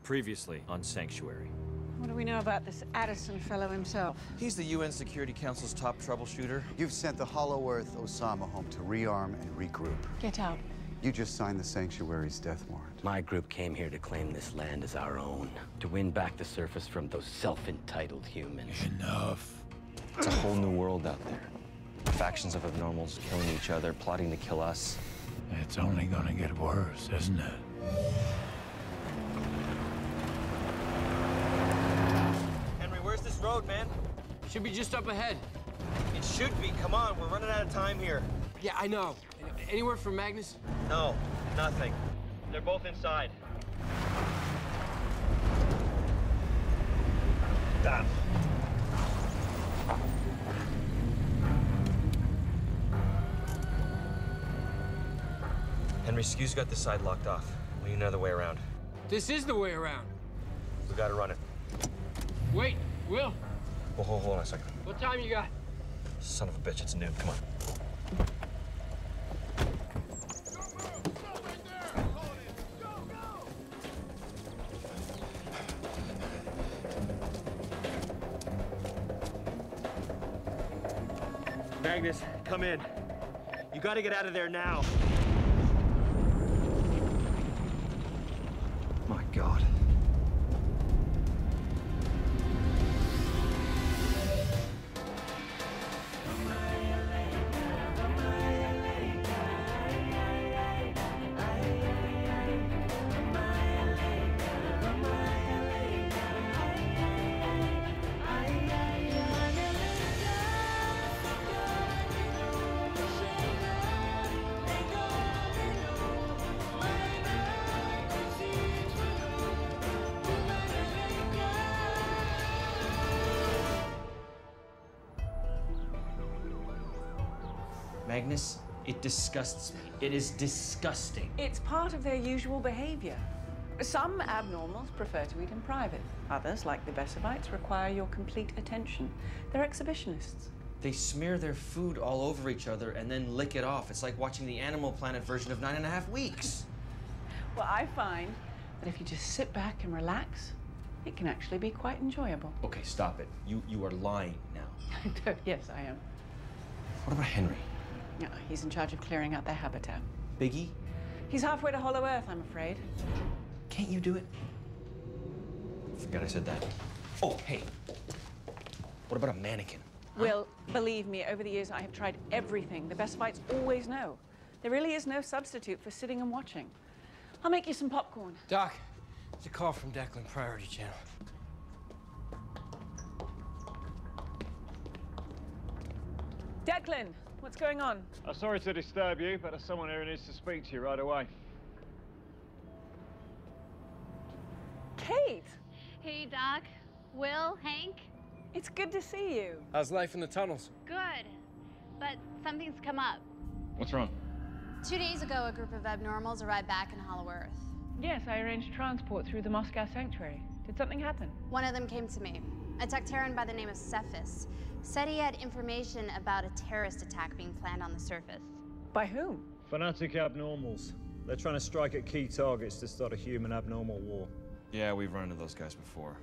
Previously on Sanctuary. What do we know about this Addison fellow himself? He's the UN Security Council's top troubleshooter. You've sent the Hollow Earth Osama home to rearm and regroup. Get out. You just signed the Sanctuary's death warrant. My group came here to claim this land as our own, to win back the surface from those self-entitled humans. Enough. It's a whole new world out there. Factions of abnormals killing each other, plotting to kill us. It's only gonna get worse, isn't it? Henry, where's this road, man? Should be just up ahead. It should be. Come on, we're running out of time here. Yeah, I know. Anywhere from Magnus? No, nothing. They're both inside. Damn. Henry, Skew's got this side locked off. We need another way around. This is the way around. We gotta run it. Wait, Will. Hold on a second. What time you got? Son of a bitch, it's noon. Come on. Magnus, come in. You gotta get out of there now. My God. Magnus, it disgusts me. It is disgusting. It's part of their usual behavior. Some abnormals prefer to eat in private. Others, like the Bessovites, require your complete attention. They're exhibitionists. They smear their food all over each other and then lick it off. It's like watching the Animal Planet version of 9.5 Weeks. Well, I find that if you just sit back and relax, it can actually be quite enjoyable. Okay, stop it. You are lying now. Yes, I am. What about Henry? No, he's in charge of clearing out their habitat. Biggie? He's halfway to Hollow Earth, I'm afraid. Can't you do it? Forgot I said that. Oh, hey. What about a mannequin? Will, believe me, over the years I have tried everything. The Bessovites always know. There really is no substitute for sitting and watching. I'll make you some popcorn. Doc, it's a call from Declan, Priority Channel. Declan, what's going on? I'm sorry to disturb you, but there's someone here who needs to speak to you right away. Kate! Hey, Doc. Will, Hank? It's good to see you. How's life in the tunnels? Good. But something's come up. What's wrong? 2 days ago, a group of abnormals arrived back in Hollow Earth. Yes, I arranged transport through the Moscow Sanctuary. Did something happen? One of them came to me. A Tecteran by the name of Cephas. Said he had information about a terrorist attack being planned on the surface. By whom? Fanatic abnormals. They're trying to strike at key targets to start a human abnormal war. Yeah, we've run into those guys before.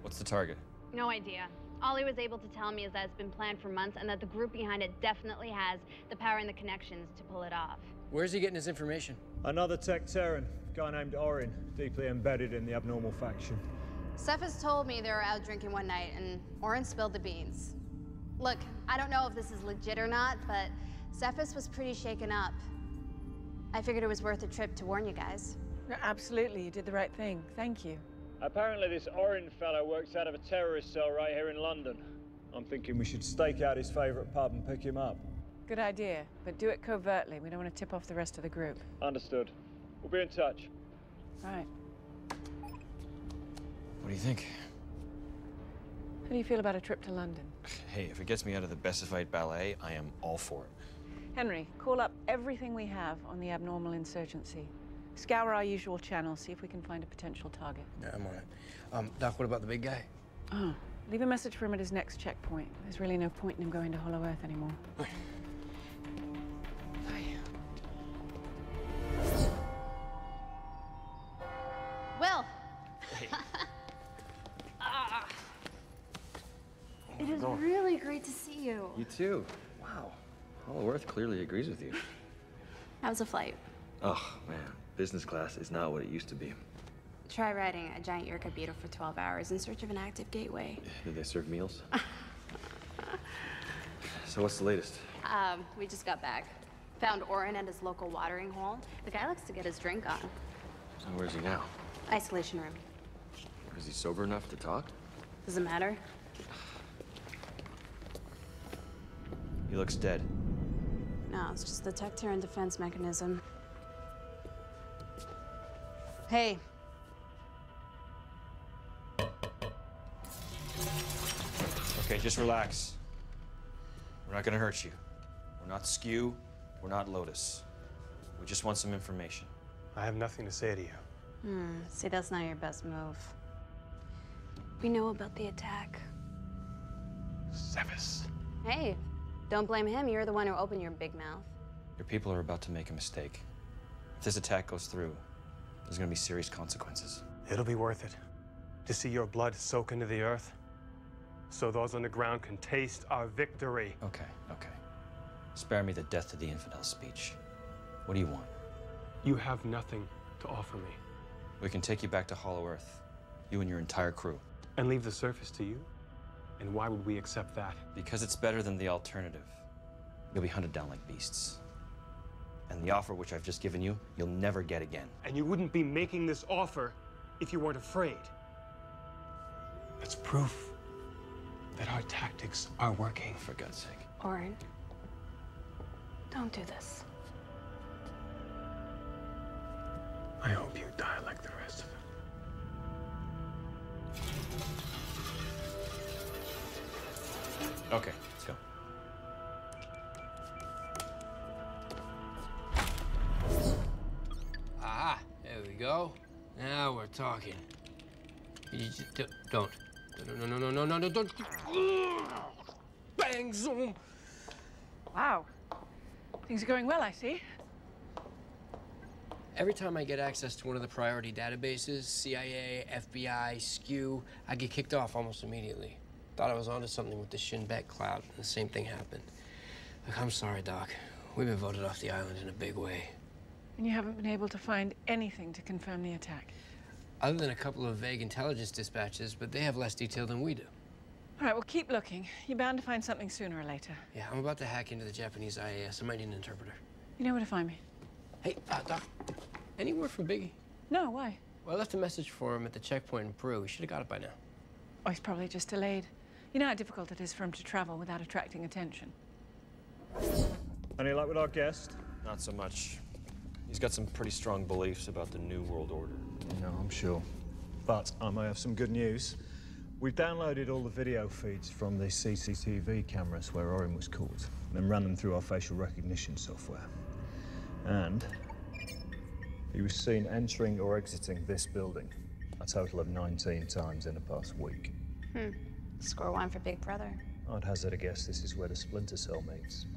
What's the target? No idea. All he was able to tell me is that it's been planned for months and that the group behind it definitely has the power and the connections to pull it off. Where's he getting his information? Another Tecteran, a guy named Orin, deeply embedded in the abnormal faction. Cephas told me they were out drinking one night and Orin spilled the beans. Look, I don't know if this is legit or not, but Cephas was pretty shaken up. I figured it was worth a trip to warn you guys. No, absolutely, you did the right thing. Thank you. Apparently this Orin fellow works out of a terrorist cell right here in London. I'm thinking we should stake out his favorite pub and pick him up. Good idea, but do it covertly. We don't want to tip off the rest of the group. Understood. We'll be in touch. Right. What do you think? How do you feel about a trip to London? Hey, if it gets me out of the Bessovite ballet, I am all for it. Henry, call up everything we have on the abnormal insurgency. Scour our usual channels, see if we can find a potential target. Yeah, I'm on it. Doc, what about the big guy? Oh, leave a message for him at his next checkpoint. There's really no point in him going to Hollow Earth anymore. Will! Hey. It is really great to see you. You too. Wow. Hollow Earth clearly agrees with you. How's the flight? Oh, man. Business class is not what it used to be. Try riding a giant Yurka beetle for 12 hours in search of an active gateway. Did they serve meals? So what's the latest? We just got back. Found Orin at his local watering hole. The guy likes to get his drink on. So where's he now? Isolation room. Is he sober enough to talk? Does it matter? He looks dead. No, it's just the Tecteran defense mechanism. Hey. Okay, just relax. We're not gonna hurt you. We're not Skew. We're not Lotus. We just want some information. I have nothing to say to you. See, that's not your best move. We know about the attack. Cephas. Hey, don't blame him. You're the one who opened your big mouth. Your people are about to make a mistake. If this attack goes through, there's gonna be serious consequences. It'll be worth it to see your blood soak into the earth so those on the ground can taste our victory. Okay. Spare me the death of the infidel speech. What do you want? You have nothing to offer me. We can take you back to Hollow Earth. You and your entire crew. And leave the surface to you? And why would we accept that? Because it's better than the alternative. You'll be hunted down like beasts. And the offer which I've just given you, you'll never get again. And you wouldn't be making this offer if you weren't afraid. That's proof that our tactics are working. For God's sake. Orin, don't do this. I hope you die like the rest of them. Okay, let's go. Ah, there we go. Now we're talking. You just don't. No, don't. Bang, zoom. Wow. Things are going well, I see. Every time I get access to one of the priority databases, CIA, FBI, Skew, I get kicked off almost immediately. Thought I was onto something with the Shin Bet cloud, and the same thing happened. Look, I'm sorry, Doc. We've been voted off the island in a big way. And you haven't been able to find anything to confirm the attack? Other than a couple of vague intelligence dispatches, but they have less detail than we do. All right, well, keep looking. You're bound to find something sooner or later. Yeah, I'm about to hack into the Japanese IAS. I might need an interpreter. You know where to find me. Hey, Doc, any word from Biggie? No, why? Well, I left a message for him at the checkpoint in Peru. He should have got it by now. Oh, he's probably just delayed. You know how difficult it is for him to travel without attracting attention. Any luck with our guest? Not so much. He's got some pretty strong beliefs about the New World Order. No, I'm sure. But I may have some good news. We've downloaded all the video feeds from the CCTV cameras where Orin was caught, then ran them through our facial recognition software. And he was seen entering or exiting this building a total of 19 times in the past week. Score one for Big Brother. I'd hazard a guess this is where the Splinter Cell meets.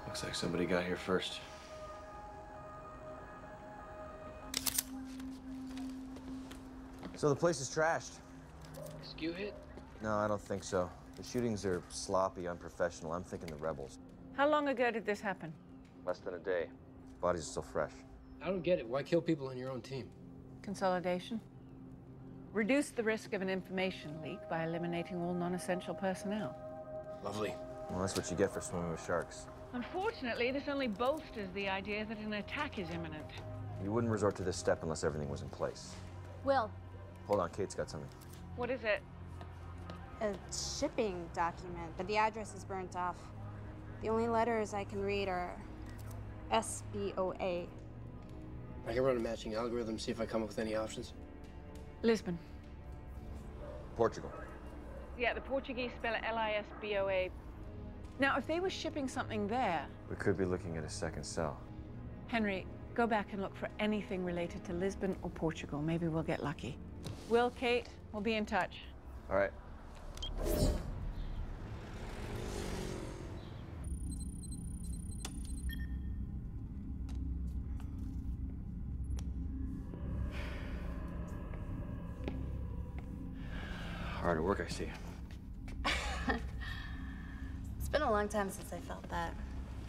Looks like somebody got here first. So the place is trashed. Skew hit? No, I don't think so. The shootings are sloppy, unprofessional. I'm thinking the rebels. How long ago did this happen? Less than a day. Bodies are still fresh. I don't get it. Why kill people on your own team? Consolidation. Reduce the risk of an information leak by eliminating all non-essential personnel. Lovely. Well, that's what you get for swimming with sharks. Unfortunately, this only bolsters the idea that an attack is imminent. You wouldn't resort to this step unless everything was in place. Will, Hold on, Kate's got something. What is it? a shipping document, but the address is burnt off. The only letters I can read are SBOA. I can run a matching algorithm, see if I come up with any options. Lisbon. Portugal. Yeah, the Portuguese spell it Lisboa. Now, if they were shipping something there... We could be looking at a second cell. Henry, go back and look for anything related to Lisbon or Portugal. Maybe we'll get lucky. Will, Kate, we'll be in touch. All right. Hard at work, I see. It's been a long time since I felt that.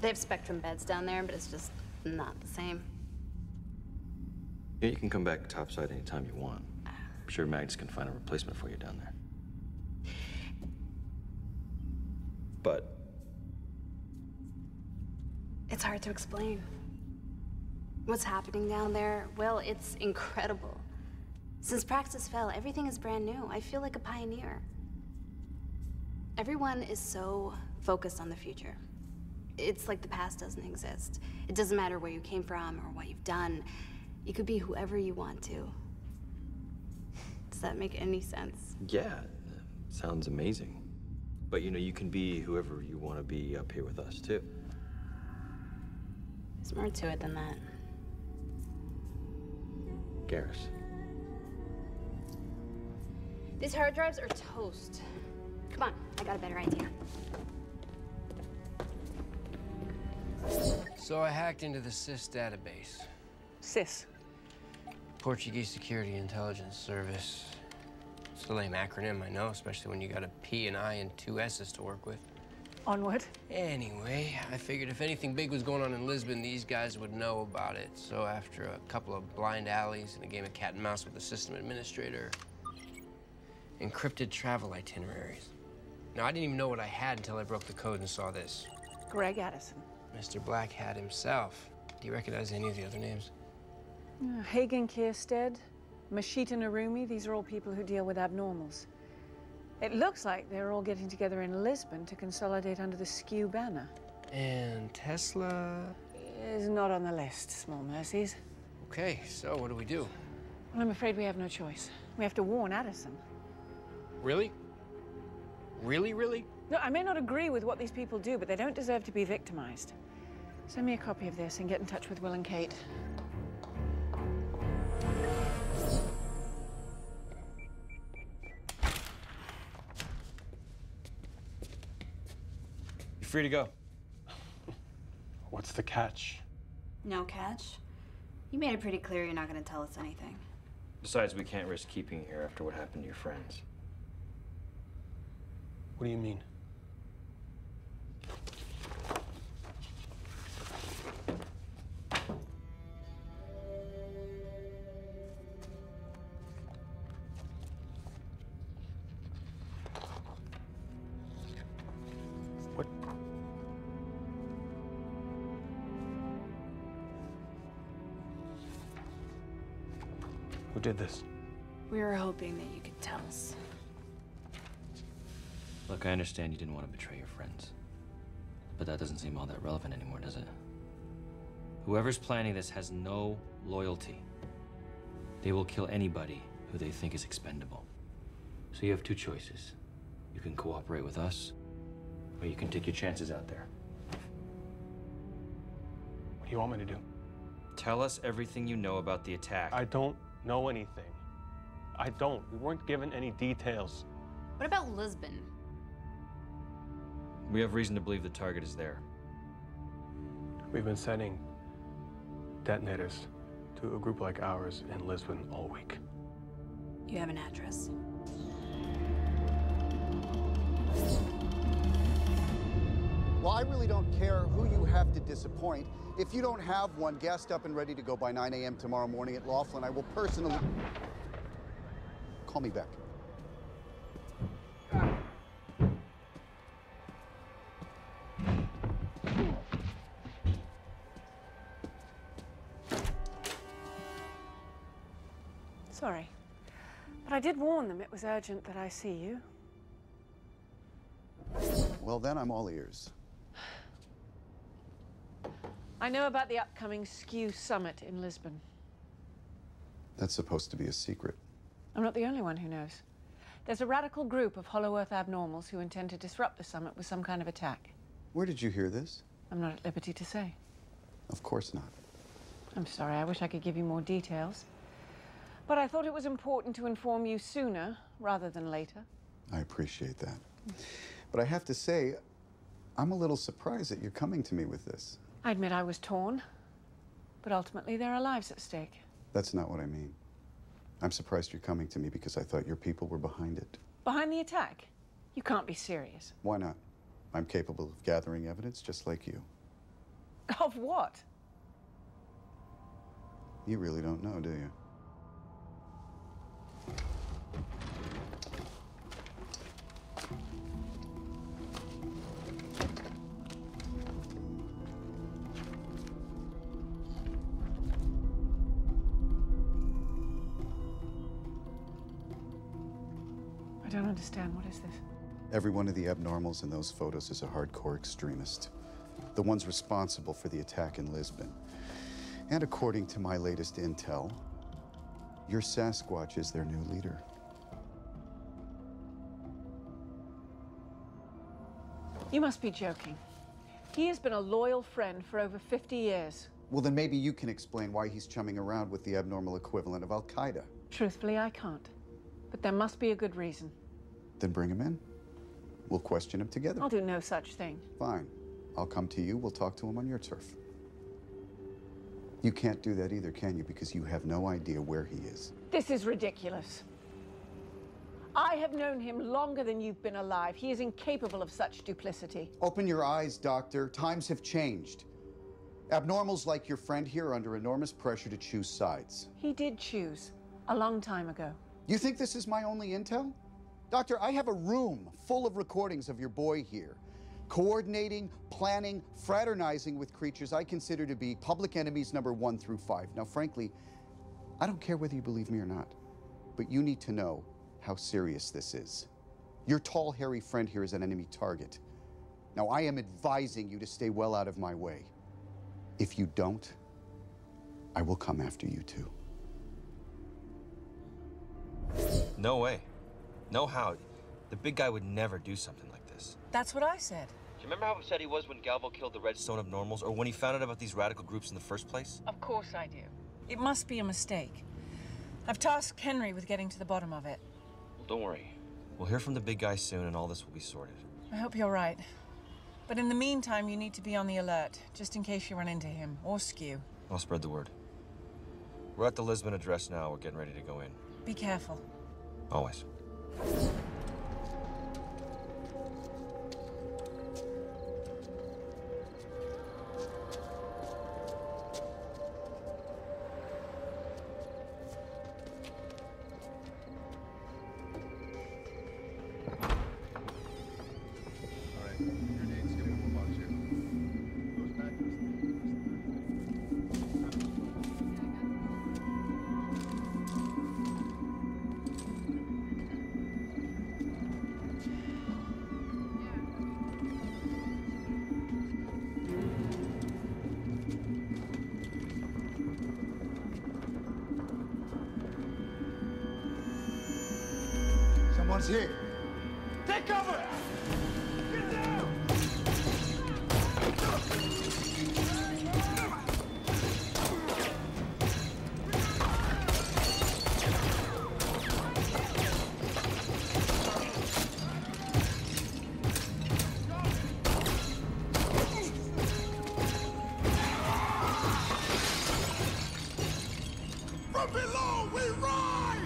They have Spectrum beds down there, but it's just not the same. Yeah, you can come back topside anytime you want. I'm sure Magnus can find a replacement for you down there. But It's hard to explain. What's happening down there, well, it's incredible. Since Praxis fell, everything is brand new. I feel like a pioneer. Everyone is so focused on the future. It's like the past doesn't exist. It doesn't matter where you came from or what you've done. You could be whoever you want to. Does that make any sense? yeah, sounds amazing. But you know, you can be whoever you want to be up here with us, too. There's more to it than that. Garrus. These hard drives are toast. Come on, I got a better idea. So I hacked into the SIS database. SIS. Portuguese Security Intelligence Service. It's a lame acronym, I know, especially when you got a P, an I, and two S's to work with. Onward. Anyway, I figured if anything big was going on in Lisbon, these guys would know about it. So after a couple of blind alleys and a game of cat and mouse with the system administrator, encrypted travel itineraries. Now, I didn't even know what I had until I broke the code and saw this. Greg Addison. Mr. Black Hat himself. Do you recognize any of the other names? Hagen Kierstead, Mashita Narumi, these are all people who deal with abnormals. It looks like they're all getting together in Lisbon to consolidate under the SKU banner. And Tesla? Is not on the list, small mercies. Okay, so what do we do? Well, I'm afraid we have no choice. We have to warn Addison. Really? Really, really? No, I may not agree with what these people do, but they don't deserve to be victimized. Send me a copy of this and get in touch with Will and Kate. You're free to go. What's the catch? No catch? You made it pretty clear you're not going to tell us anything. Besides, we can't risk keeping you here after what happened to your friends. What do you mean? What? Who did this? We were hoping that you could tell us. Look, I understand you didn't want to betray your friends. But that doesn't seem all that relevant anymore, does it? Whoever's planning this has no loyalty. They will kill anybody who they think is expendable. So you have two choices. You can cooperate with us, or you can take your chances out there. What do you want me to do? Tell us everything you know about the attack. I don't know anything. I don't. We weren't given any details. What about Lisbon? We have reason to believe the target is there. We've been sending detonators to a group like ours in Lisbon all week. You have an address. Well, I really don't care who you have to disappoint. If you don't have one gassed up and ready to go by 9 a.m. tomorrow morning at Laughlin, I will personally... Call me back. Sorry. But I did warn them it was urgent that I see you. Well, then I'm all ears. I know about the upcoming SKU summit in Lisbon. That's supposed to be a secret. I'm not the only one who knows. There's a radical group of Hollow Earth abnormals who intend to disrupt the summit with some kind of attack. Where did you hear this? I'm not at liberty to say. Of course not. I'm sorry, I wish I could give you more details. But I thought it was important to inform you sooner rather than later. I appreciate that. But I have to say, I'm a little surprised that you're coming to me with this. I admit I was torn, but ultimately there are lives at stake. That's not what I mean. I'm surprised you're coming to me because I thought your people were behind it. Behind the attack? You can't be serious. Why not? I'm capable of gathering evidence just like you. Of what? You really don't know, do you? I don't understand. What is this? Every one of the abnormals in those photos is a hardcore extremist. The ones responsible for the attack in Lisbon. And according to my latest intel, your Sasquatch is their new leader. You must be joking. He has been a loyal friend for over 50 years. Well, then maybe you can explain why he's chumming around with the abnormal equivalent of Al-Qaeda. Truthfully, I can't. But there must be a good reason. Then bring him in. We'll question him together. I'll do no such thing. Fine. I'll come to you. We'll talk to him on your turf. You can't do that either, can you? Because you have no idea where he is. This is ridiculous. I have known him longer than you've been alive. He is incapable of such duplicity. Open your eyes, Doctor. Times have changed. Abnormals like your friend here are under enormous pressure to choose sides. He did choose a long time ago. You think this is my only intel? Doctor, I have a room full of recordings of your boy here, coordinating, planning, fraternizing with creatures I consider to be public enemies number 1 through 5. Now, frankly, I don't care whether you believe me or not, but you need to know how serious this is. Your tall, hairy friend here is an enemy target. Now, I am advising you to stay well out of my way. If you don't, I will come after you too. No way. No how. The big guy would never do something like this. That's what I said. Do you remember how upset he was when Galvo killed the Redstone abnormals, or when he found out about these radical groups in the first place? Of course I do. It must be a mistake. I've tasked Henry with getting to the bottom of it. Well, don't worry. We'll hear from the big guy soon, and all this will be sorted. I hope you're right. But in the meantime, you need to be on the alert, just in case you run into him, or Skew. I'll spread the word. We're at the Lisbon address now. We're getting ready to go in. Be careful. Always. Someone's here. Take cover! Get down! From below, we rise!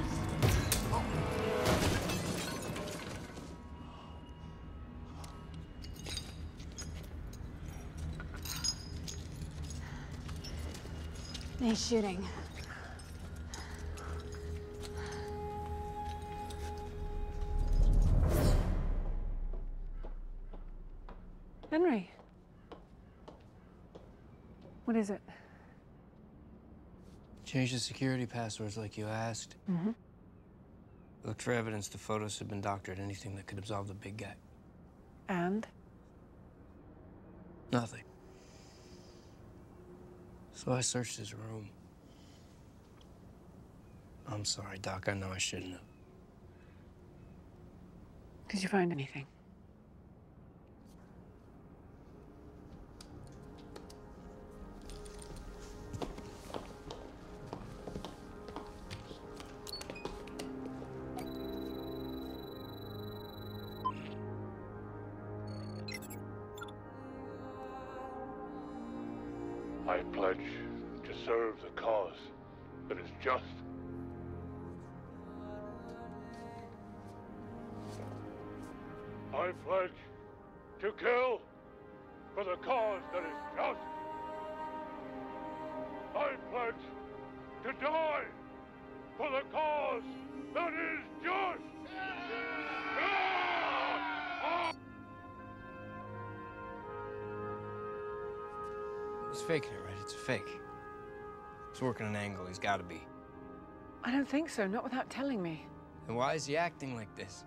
Nice shooting. Henry. What is it? Change the security passwords like you asked. Mm-hmm. Look for evidence the photos have been doctored, anything that could absolve the big guy. And? Nothing. So I searched his room. I'm sorry, Doc. I know I shouldn't have. Did you find anything? I pledge to serve the cause that is just. I pledge to kill for the cause that is just. I pledge to die for the cause that is just. He's faking it, right? It's a fake. He's working an angle. He's got to be. I don't think so, not without telling me. And why is he acting like this?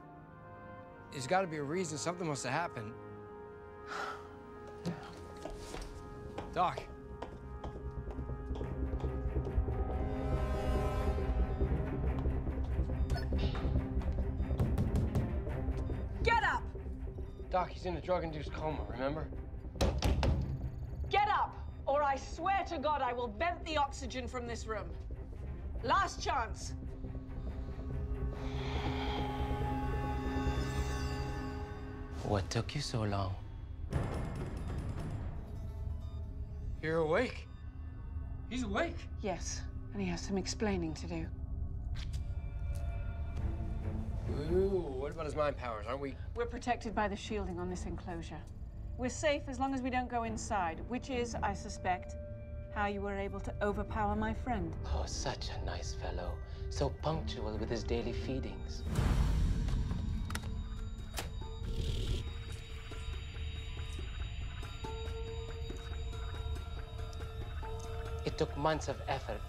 There's got to be a reason. Something must have happened. Doc. Get up! Doc, he's in a drug-induced coma, remember? Get up, or I swear to God I will vent the oxygen from this room. Last chance. What took you so long? You're awake. He's awake. Yes, and he has some explaining to do. Ooh, what about his mind powers? Aren't we? We're protected by the shielding on this enclosure. We're safe as long as we don't go inside, which is, I suspect, how you were able to overpower my friend. Oh, such a nice fellow. So punctual with his daily feedings. It took months of effort,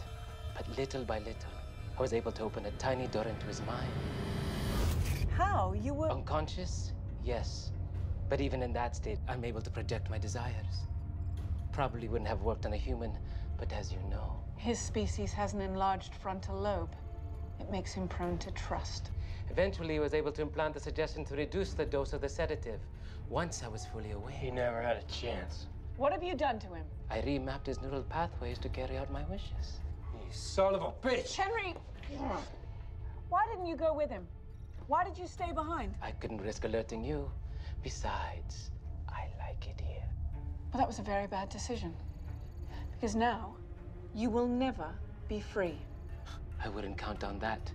but little by little, I was able to open a tiny door into his mind. How? You were... Unconscious? Yes. But even in that state, I'm able to project my desires. Probably wouldn't have worked on a human, but as you know... His species has an enlarged frontal lobe. It makes him prone to trust. Eventually, I was able to implant the suggestion to reduce the dose of the sedative. Once I was fully awake. He never had a chance. What have you done to him? I remapped his neural pathways to carry out my wishes. You son of a bitch! Henry! Why didn't you go with him? Why did you stay behind? I couldn't risk alerting you. Besides, I like it here. Well, that was a very bad decision. Because now, you will never be free. I wouldn't count on that.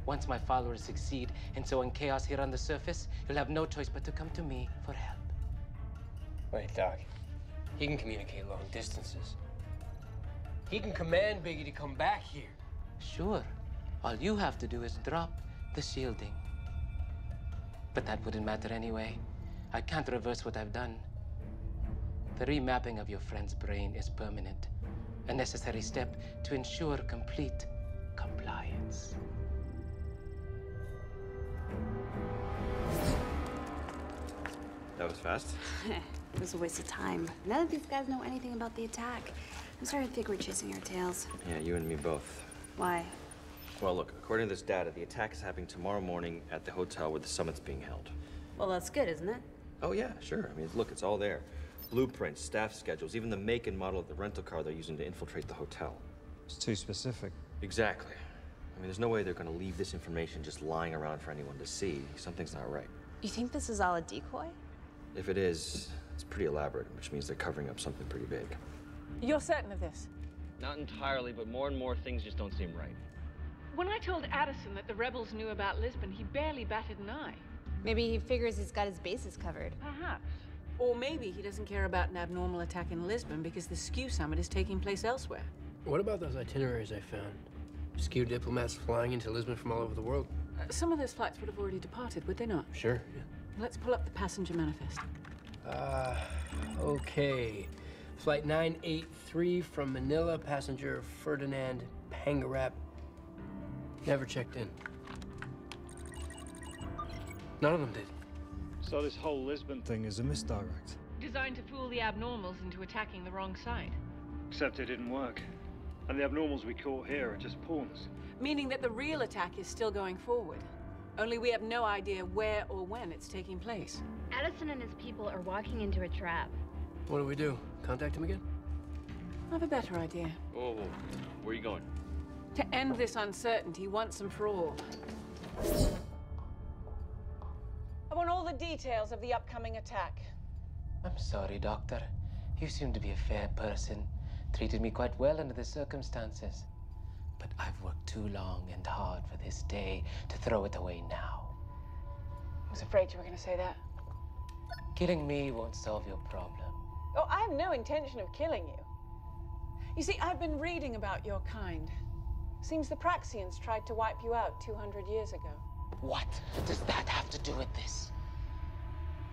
Once my followers succeed and sow in chaos here on the surface, you'll have no choice but to come to me for help. Wait, Doc. He can communicate long distances. He can command Biggie to come back here. Sure. All you have to do is drop the shielding. But that wouldn't matter anyway. I can't reverse what I've done. The remapping of your friend's brain is permanent, a necessary step to ensure complete compliance. That was fast. It was a waste of time. None of these guys know anything about the attack. I'm starting to think we're chasing our tails. Yeah, you and me both. Why? Well, look, according to this data, the attack is happening tomorrow morning at the hotel where the summit's being held. Well, that's good, isn't it? Oh, yeah, sure. I mean, look, it's all there. Blueprints, staff schedules, even the make and model of the rental car they're using to infiltrate the hotel. It's too specific. Exactly. I mean, there's no way they're going to leave this information just lying around for anyone to see. Something's not right. You think this is all a decoy? If it is, it's pretty elaborate, which means they're covering up something pretty big. You're certain of this? Not entirely, but more and more things just don't seem right. When I told Addison that the rebels knew about Lisbon, he barely batted an eye. Maybe he figures he's got his bases covered. Perhaps. Or maybe he doesn't care about an abnormal attack in Lisbon because the SKU summit is taking place elsewhere. What about those itineraries I found? SKU diplomats flying into Lisbon from all over the world. Some of those flights would have already departed, would they not? Sure, yeah. Let's pull up the passenger manifest. Okay. Flight 983 from Manila, passenger Ferdinand Pangarap. Never checked in. None of them did. So this whole Lisbon thing is a misdirect? designed to fool the abnormals into attacking the wrong side. Except it didn't work. And the abnormals we caught here are just pawns. Meaning that the real attack is still going forward. Only we have no idea where or when it's taking place. Addison and his people are walking into a trap. What do we do? Contact him again? I have a better idea. Whoa, whoa. Where are you going? To end this uncertainty once and for all. I want all the details of the upcoming attack. I'm sorry, Doctor. You seem to be a fair person. Treated me quite well under the circumstances. But I've worked too long and hard for this day to throw it away now. I was afraid you were going to say that. Killing me won't solve your problem. Oh, I have no intention of killing you. You see, I've been reading about your kind. Seems the Praxians tried to wipe you out 200 years ago. What does that have to do with this?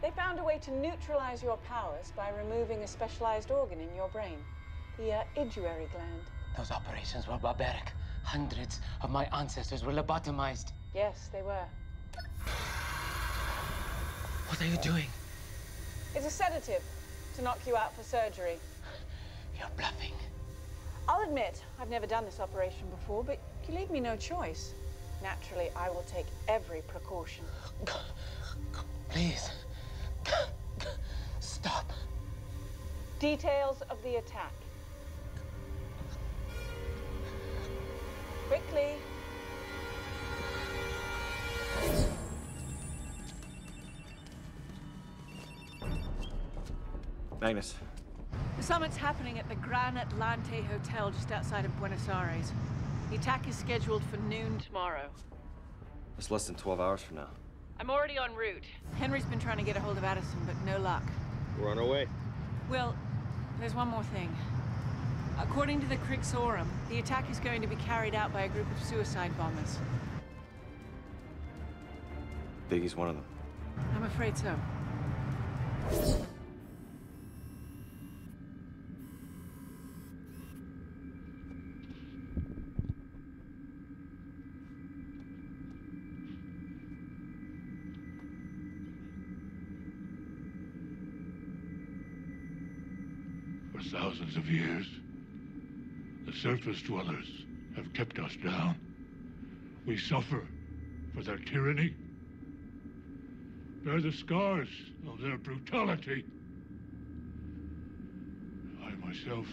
They found a way to neutralize your powers by removing a specialized organ in your brain, the iduary gland. Those operations were barbaric. Hundreds of my ancestors were lobotomized. Yes, they were. What are you doing? It's a sedative to knock you out for surgery. You're bluffing. I'll admit, I've never done this operation before, but you leave me no choice. Naturally, I will take every precaution. Please. Stop. Details of the attack. Quickly. Magnus. The summit's happening at the Gran Atlante Hotel just outside of Buenos Aires. The attack is scheduled for noon tomorrow. It's less than 12 hours from now. I'm already en route. Henry's been trying to get a hold of Addison, but no luck. We're on our way. Will, there's one more thing. According to the Crixorum, the attack is going to be carried out by a group of suicide bombers. Biggie's one of them. I'm afraid so. For thousands of years, the surface dwellers have kept us down. We suffer for their tyranny, bear the scars of their brutality. I myself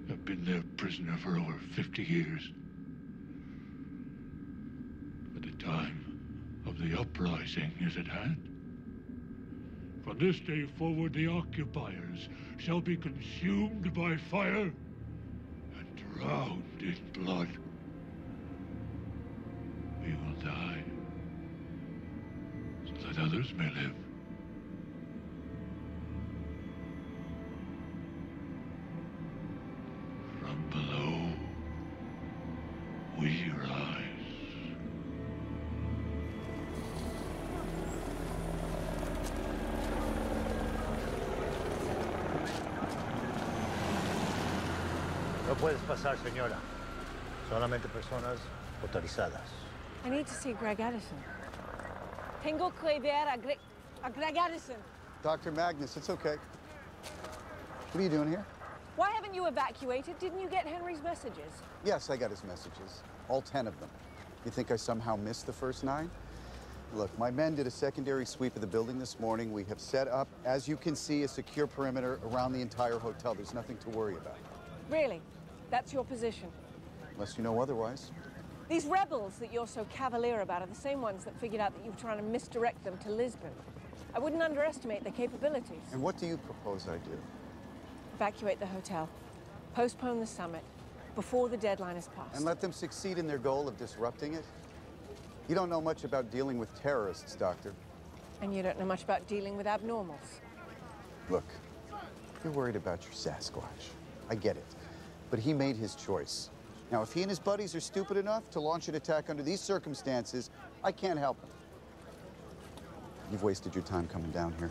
have been their prisoner for over 50 years. But the time of the uprising is at hand. From this day forward, the occupiers shall be consumed by fire and drowned in blood. We will die so that others may live. From below, we rise. No puedes pasar, señora. Solamente personas autorizadas. I need to see Greg Addison. Tengo que ver a Greg Addison. Dr. Magnus, it's okay. What are you doing here? Why haven't you evacuated? Didn't you get Henry's messages? Yes, I got his messages. All 10 of them. You think I somehow missed the first 9? Look, my men did a secondary sweep of the building this morning. We have set up, as you can see, a secure perimeter around the entire hotel. There's nothing to worry about. Really? That's your position? Unless you know otherwise. These rebels that you're so cavalier about are the same ones that figured out that you were trying to misdirect them to Lisbon. I wouldn't underestimate their capabilities. And what do you propose I do? Evacuate the hotel. Postpone the summit before the deadline is passed. And let them succeed in their goal of disrupting it? You don't know much about dealing with terrorists, Doctor. And you don't know much about dealing with abnormals. Look, you're worried about your Sasquatch. I get it. But he made his choice. Now, if he and his buddies are stupid enough to launch an attack under these circumstances, I can't help him. You've wasted your time coming down here.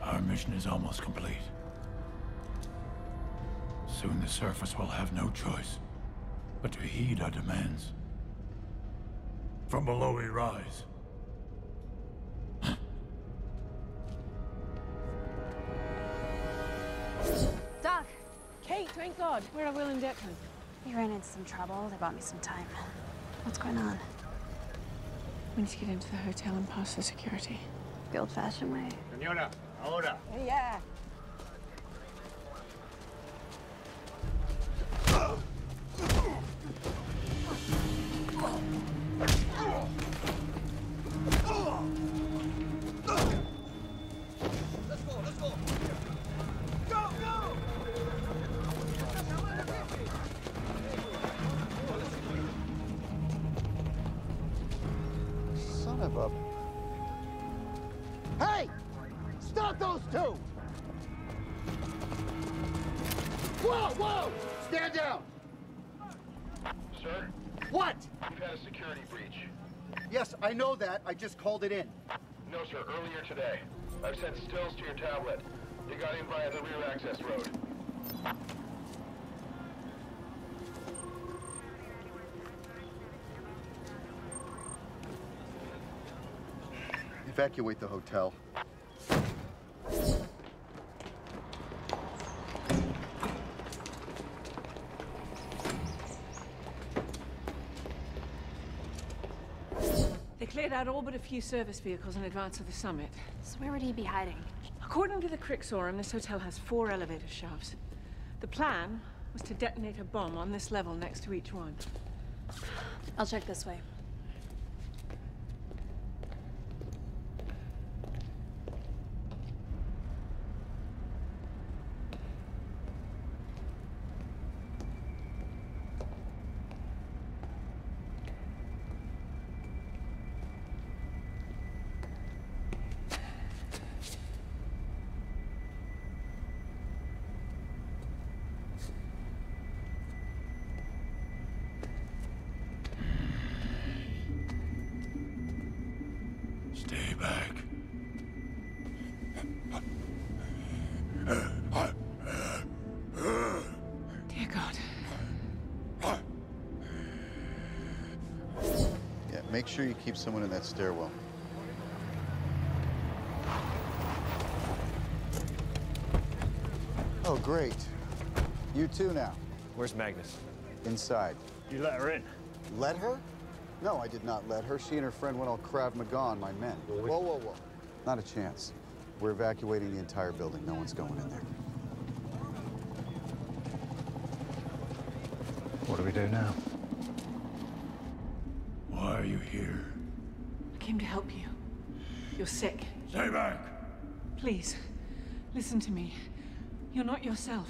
Our mission is almost complete. Soon the surface will have no choice but to heed our demands. From below we rise. Doc! Kate, thank God. Where are Will and Declan? We ran into some trouble. They bought me some time. What's going on? We need to get into the hotel and pass the security. The old-fashioned way. Señora, ahora. Yeah. Son of a... Hey! Stop those two! Whoa, whoa! Stand down! Sir? What? We've had a security breach. Yes, I know that. I just called it in. No, sir, earlier today. I've sent stills to your tablet. You got in via the rear access road. Evacuate the hotel. They cleared out all but a few service vehicles in advance of the summit. So where would he be hiding? According to the Crixorum, this hotel has 4 elevator shafts. The plan was to detonate a bomb on this level next to each one. I'll check this way. Stay back. Dear God. Yeah, make sure you keep someone in that stairwell. Oh, great. You too now. Where's Magnus? Inside. You let her in? Let her? No, I did not let her. She and her friend went all Krav Maga on my men. Whoa, whoa, whoa. Not a chance. We're evacuating the entire building. No one's going in there. What do we do now? Why are you here? I came to help you. You're sick. Stay back! Please, listen to me. You're not yourself.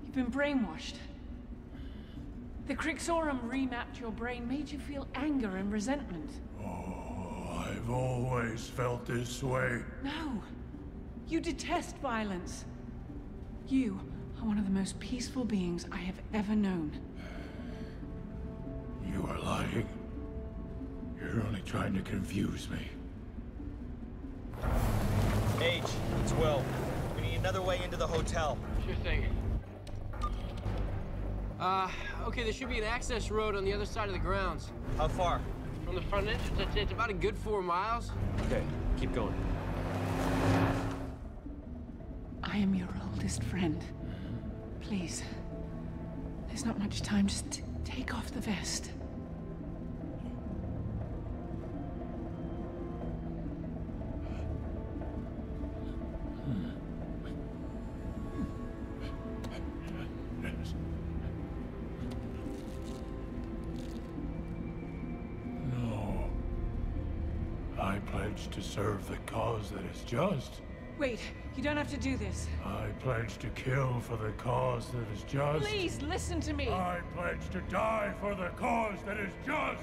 You've been brainwashed. The Crixorum remapped your brain, made you feel anger and resentment. Oh, I've always felt this way. No. You detest violence. You are one of the most peaceful beings I have ever known. You are lying. You're only trying to confuse me. H, it's Will. We need another way into the hotel. Sure thing. Okay, there should be an access road on the other side of the grounds. How far? From the front entrance, I'd say it's about a good 4 miles. Okay, keep going. I am your oldest friend. Please. There's not much time. Just take off the vest. No. I pledge to serve the cause that is just. Wait, you don't have to do this. I pledge to kill for the cause that is just. Please, listen to me. I pledge to die for the cause that is just.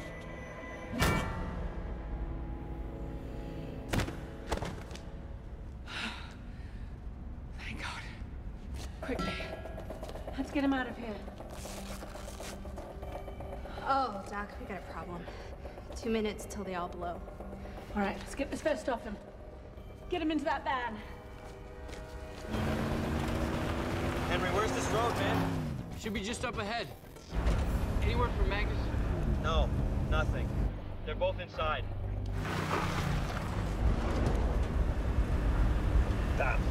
Thank God. Quickly. Let's get him out of here. Oh, Doc, we got a problem. 2 minutes till they all blow. All right, let's get this vest off him. Get him into that van. Henry, where's this road, man? Should be just up ahead. Any word from Magnus? No, nothing. They're both inside. Damn.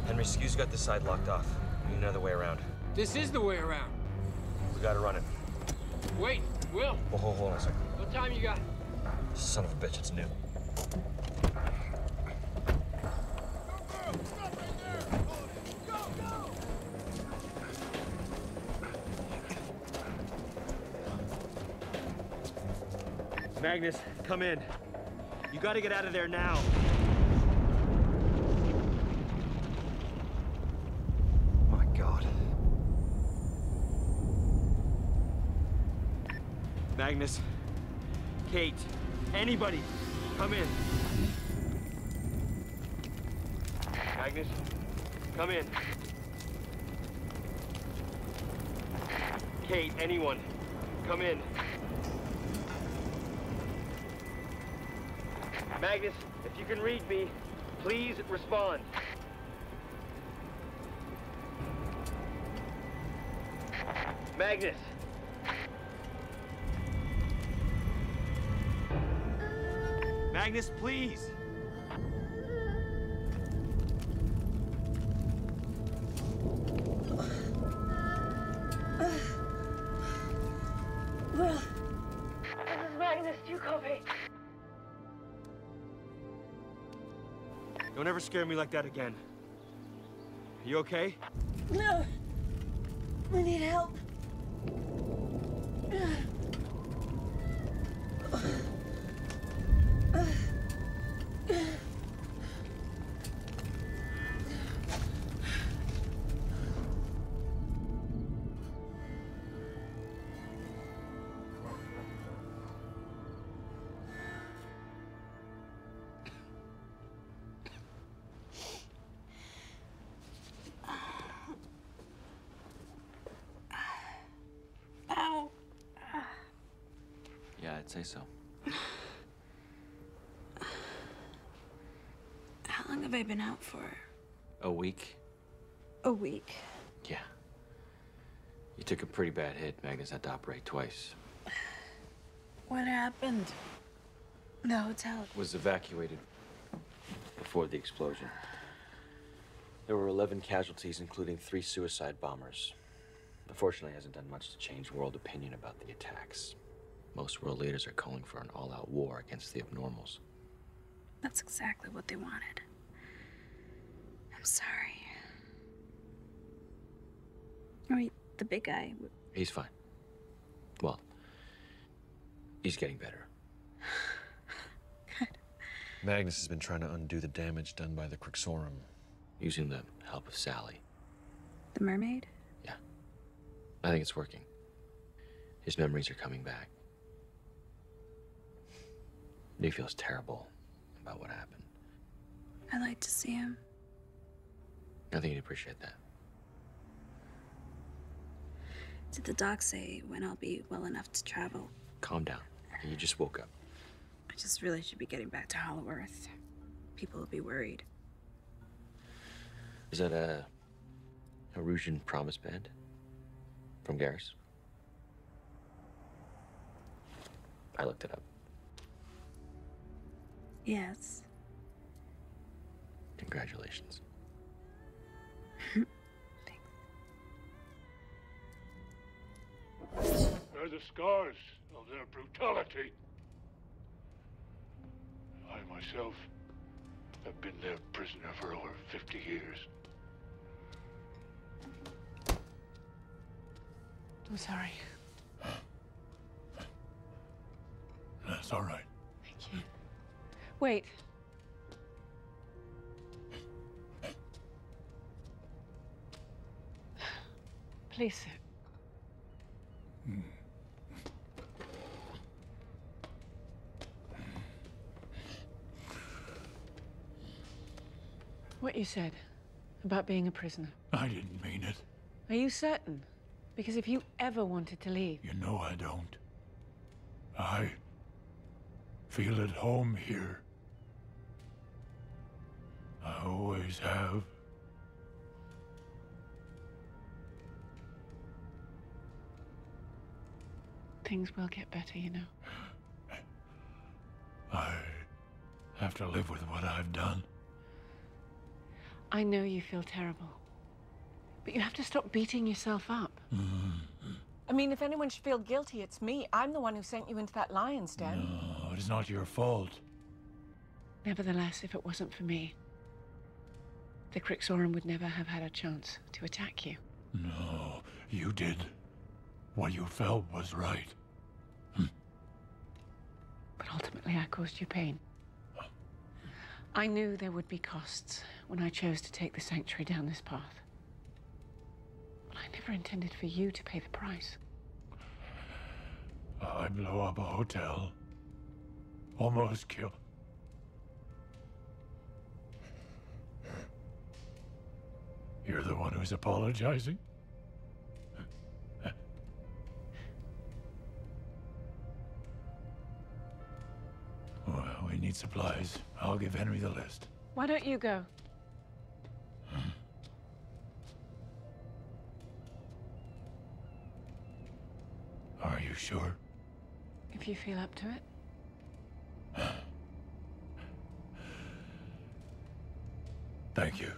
Henry, Skew's got this side locked off. We need another way around. This is the way around. We gotta run it. Wait, Will. Well, hold on a second. What time you got? Son of a bitch, it's new. Magnus, come in. You gotta get out of there now. My God. Magnus, Kate, anybody, come in. Magnus, come in. Kate, anyone, come in. Magnus, if you can read me, please respond. Magnus. Magnus, please. Will. This is Magnus. Do you copy? Don't ever scare me like that again. Are you okay? No. We need help. Ow. Yeah, I'd say so. How long have I been out for? A week? A week. Yeah. You took a pretty bad hit. Magnus had to operate twice. What happened? The hotel. Was evacuated before the explosion. There were 11 casualties, including 3 suicide bombers. Unfortunately, it hasn't done much to change world opinion about the attacks. Most world leaders are calling for an all-out war against the abnormals. That's exactly what they wanted. I'm sorry. I mean, the big guy. He's fine. Well, he's getting better. Magnus has been trying to undo the damage done by the Crixorum. Using the help of Sally. The mermaid? Yeah. I think it's working. His memories are coming back. He feels terrible about what happened. I'd like to see him. I think he'd appreciate that. Did the doc say when I'll be well enough to travel? Calm down. You just woke up. I just really should be getting back to Hollow Earth. People will be worried. Is that a Rougean Promise Band? From Garrus? I looked it up. Yes. Congratulations. They're the scars of their brutality. I myself have been their prisoner for over 50 years. I'm sorry. That's all right. Thank you. Wait. Please sit. What you said about being a prisoner. I didn't mean it. Are you certain? Because if you ever wanted to leave... You know I don't. I feel at home here. I always have. Things will get better, you know. I have to live with what I've done. I know you feel terrible. But you have to stop beating yourself up. I mean, if anyone should feel guilty, it's me. I'm the one who sent you into that lion's den. No, it is not your fault. Nevertheless, if it wasn't for me, the Crixorum would never have had a chance to attack you. No, you did what you felt was right. But ultimately, I caused you pain. I knew there would be costs when I chose to take the Sanctuary down this path. But I never intended for you to pay the price. I blew up a hotel. Almost killed. You're the one who's apologizing? Well, we need supplies. I'll give Henry the list. Why don't you go? Are you sure? If you feel up to it. Thank you.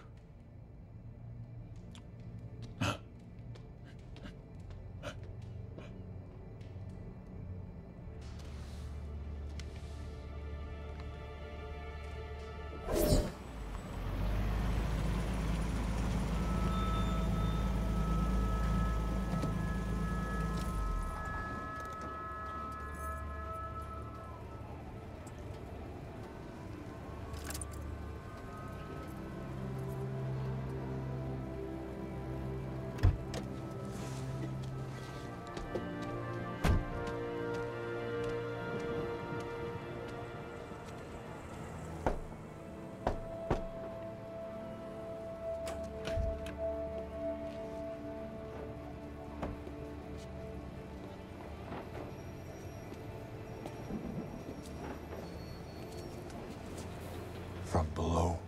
From below.